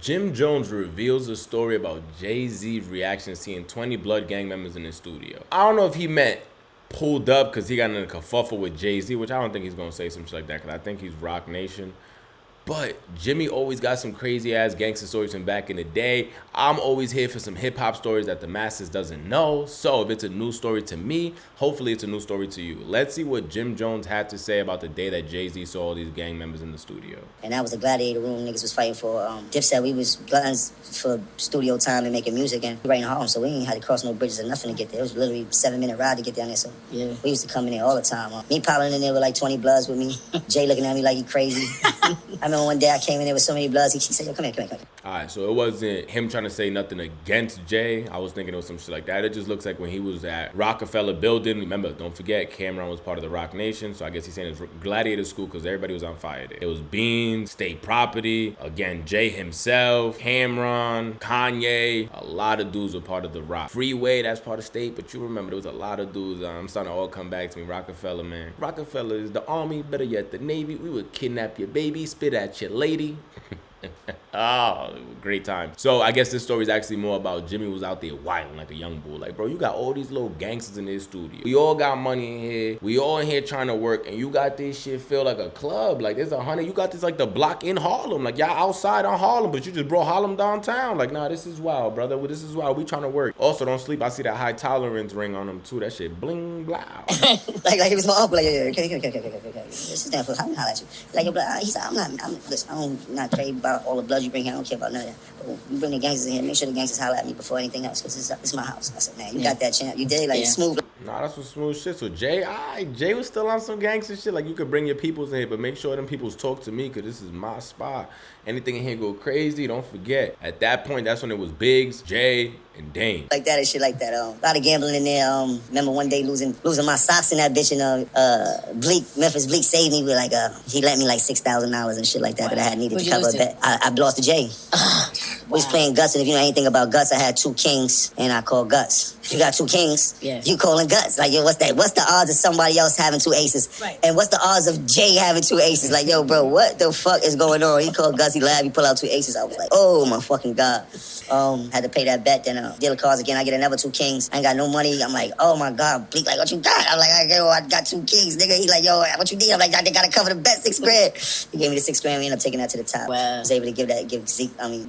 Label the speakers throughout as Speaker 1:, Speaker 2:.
Speaker 1: Jim Jones reveals a story about Jay-Z's reaction to seeing 20 Blood gang members in his studio. I don't know if he meant pulled up because he got in a kerfuffle with Jay-Z, which I don't think he's going to say some shit like that because I think he's Roc Nation. But Jimmy always got some crazy-ass gangster stories from back in the day. I'm always here for some hip-hop stories that the masses doesn't know. So if it's a new story to me, hopefully it's a new story to you. Let's see what Jim Jones had to say about the day that Jay-Z saw all these gang members in the studio.
Speaker 2: And that was a gladiator room. Niggas was fighting for, Dipset. We was guns for studio time and making music. And we right in Harlem, so we ain't had to cross no bridges or nothing to get there. It was literally a 7-minute ride to get down there. So yeah, we used to come in there all the time. Me piling in there with like 20 Bloods with me. Jay looking at me like he crazy. I remember one day I came in there with so many Bloods. He said, yo, come here.
Speaker 1: All right, so it wasn't him trying to say nothing against Jay. I was thinking it was some shit like that. It just looks like when he was at roc-a-fella building. Remember, don't forget, Cameron was part of the Roc Nation. So I guess he's saying it's gladiator school because everybody was on fire there. It was Beans, State Property, again, Jay himself, Cameron, Kanye. A lot of dudes were part of the Roc. Freeway, that's part of State, but you remember there was a lot of dudes. I'm starting to all come back to me. roc-a-fella, man. roc-a-fella is the Army, better yet, the Navy. We would kidnap your baby, spit at your lady. Oh, great time. So I guess this story is actually more about Jimmy was out there wilding like a young bull. Like, bro, you got all these little gangsters in this studio. We all got money in here. We all in here trying to work, and you got this shit feel like a club. Like, there's 100. You got this like the block in Harlem. Like, y'all outside on Harlem, but you just brought Harlem downtown. Like, nah, this is wild, brother. This is wild. We trying to work. Also, don't sleep. I see that high tolerance ring on him too. That shit bling blow.
Speaker 2: like he was my uncle. Like, okay. This is for how at you. Like, yo, he said, listen, I'm not crazy about all the blood you bring here. I don't care about none of that. But you bring the gangsters in here, make sure the gangsters holler at me before anything else, because it's my house. I said, man, you got that champ. You did, like, smooth.
Speaker 1: Nah, that's some smooth shit. So Jay was still on some gangster shit. Like, you could bring your peoples in here, but make sure them peoples talk to me, because this is my spot. Anything in here go crazy, don't forget. At that point, that's when it was Biggs, Jay, and Dame. Like that
Speaker 2: and shit like that. A lot of gambling in there. Remember one day losing my socks in that bitch, and Memphis Bleak saved me with like he lent me like $6,000 and shit like that I had needed to cover a bet. I lost to Jay. We was playing Guts, and if you know anything about Guts, I had 2 kings, and I called Guts. You got 2 kings, you calling Guts. Like, yo, what's that? What's the odds of somebody else having 2 aces? Right. And what's the odds of Jay having 2 aces? Like, yo, bro, what the fuck is going on? He called Guts, he laughed, he pulled out 2 aces. I was like, oh my fucking God. Had to pay that bet, then deal the cards again. I get another 2 kings. I ain't got no money. I'm like, oh my God. Bleak, like, what you got? I'm like, I got 2 kings, nigga. He like, yo, what you need? I'm like, they gotta cover the bet, $6,000. He gave me the $6,000. We ended up taking that to the top. Wow. I was able to give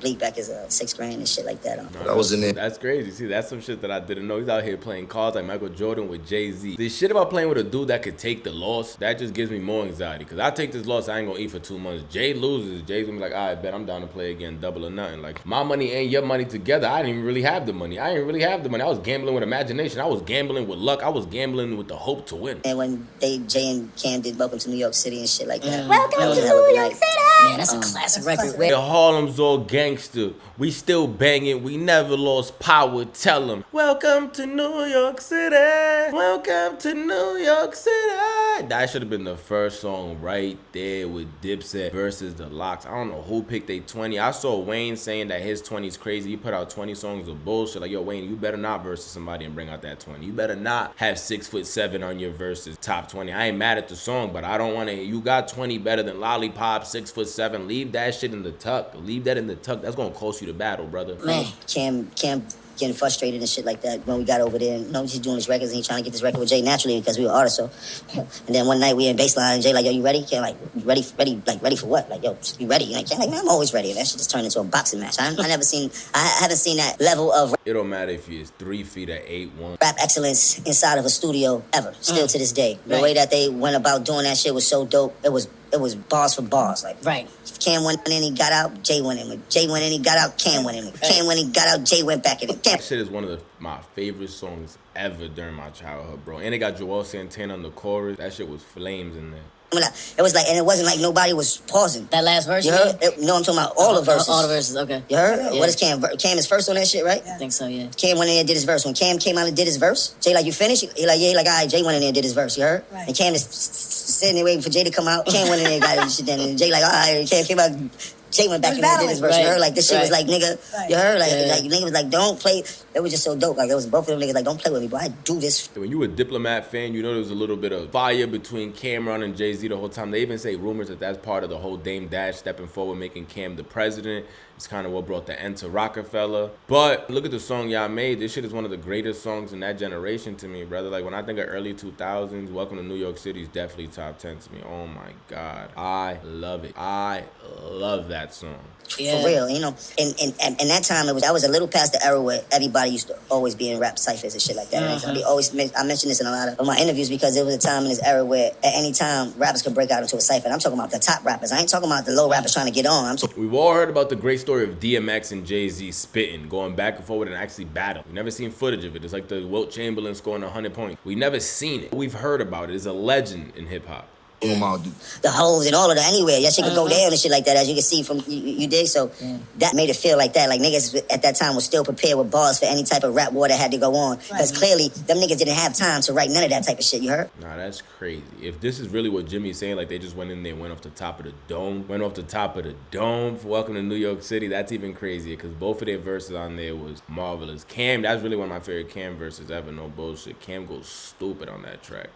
Speaker 2: Bleak back his $6,000 and shit like that.
Speaker 1: That was in it. That's crazy. See, that's some shit that I didn't know. He's out here playing cards like Michael Jordan with Jay-Z. This shit about playing with a dude that could take the loss, that just gives me more anxiety. Because I take this loss, I ain't gonna eat for 2 months. Jay loses. Jay's gonna be like, all right, bet I'm down to play again, double or nothing. Like, my money and your money together, I didn't even really have the money. I was gambling with imagination. I was gambling with luck. I was gambling with the hope to win.
Speaker 2: And when Jay and Cam did Welcome to New York City and shit like that.
Speaker 3: Welcome to New York City!
Speaker 2: Man, that's a classic record.
Speaker 1: The Harlem's all gangster. We still banging. We never lost power. Tell them. Welcome to New York City. Welcome to New York City. That should have been the first song right there with Dipset versus the Lox. I don't know who picked a 20. I saw Wayne saying that his 20 is crazy. He put out 20 songs of bullshit. Like, yo, Wayne, you better not versus somebody and bring out that 20. You better not have 6'7" on your verses top 20. I ain't mad at the song, but I don't want to. You got 20 better than Lollipop, 6'7". Leave that shit in the tuck. Leave that in the tuck. That's gonna cost you the battle, brother.
Speaker 2: Man, Cam getting frustrated and shit like that when we got over there. You know, he's doing his records and he's trying to get this record with Jay naturally because we were artists. So, and then one night we in baseline and Jay like, yo, you ready? Cam like, ready for what? Like, yo, you ready? Like, Cam like, man, I'm always ready. And that shit just turned into a boxing match. I haven't seen that level of.
Speaker 1: It don't matter if he is 3 feet or 8'1".
Speaker 2: Rap excellence inside of a studio ever, still to this day. The way that they went about doing that shit was so dope. It was bars for bars, like If Cam went in, he got out. Jay went in. When Jay went in, he got out. Cam went in. Cam went in, he got out. Jay went back in.
Speaker 1: That shit is one of my favorite songs ever during my childhood, bro. And it got Joel Santana on the chorus. That shit was flames in there.
Speaker 2: It was like, and it wasn't like nobody was pausing.
Speaker 3: That last verse?
Speaker 2: You heard? No, I'm talking about all the verses.
Speaker 3: All the verses, okay.
Speaker 2: You heard? Yeah. What is Cam? Cam is first on that shit, right?
Speaker 3: I think so, yeah.
Speaker 2: Cam went in there and did his verse. When Cam came out and did his verse, Jay like, you finished? He like, yeah. He like, all right, Jay went in there and did his verse, you heard? Right. And Cam is sitting there waiting for Jay to come out. Cam went in there and got his shit done. And Jay like, all right, Cam came out. Jay went back in there and did his verse. You heard? Like, this shit was like, nigga, you heard? Like, nigga was like, don't play. It it was just so dope. Like, it was both of them niggas like, don't play with me, but I do this.
Speaker 1: When you a Diplomat fan, you know there was a little bit of fire between Cameron and Jay-Z the whole time. They even say rumors that that's part of the whole Dame Dash stepping forward, making Cam the president. It's kind of what brought the end to roc-a-fella. But look at the song y'all made. This shit is one of the greatest songs in that generation to me, brother. Like, when I think of early 2000s, Welcome to New York City is definitely top 10 to me. Oh my God. I love it. I love that song.
Speaker 2: Yeah. For real, you know, and that time I was a little past the era where everybody used to always be in rap ciphers and shit like that. I mention this in a lot of my interviews because it was a time in this era where at any time rappers could break out into a cipher. And I'm talking about the top rappers. I ain't talking about the low rappers trying to get on.
Speaker 1: We've all heard about the great story of DMX and Jay-Z spitting, going back and forward and actually battle. We never seen footage of it. It's like the Wilt Chamberlain scoring 100 points. We never seen it. We've heard about it. It's a legend in hip hop.
Speaker 2: The holes and all of that anywhere. That shit could go down and shit like that, as you can see from you dig. So that made it feel like that. Like, niggas at that time was still prepared with bars for any type of rap war that had to go on. Because clearly, them niggas didn't have time to write none of that type of shit, you heard?
Speaker 1: Nah, that's crazy. If this is really what Jimmy's saying, like they just went in there, went off the top of the dome for Welcome to New York City, that's even crazier because both of their verses on there was marvelous. Cam, that's really one of my favorite Cam verses ever, no bullshit. Cam goes stupid on that track.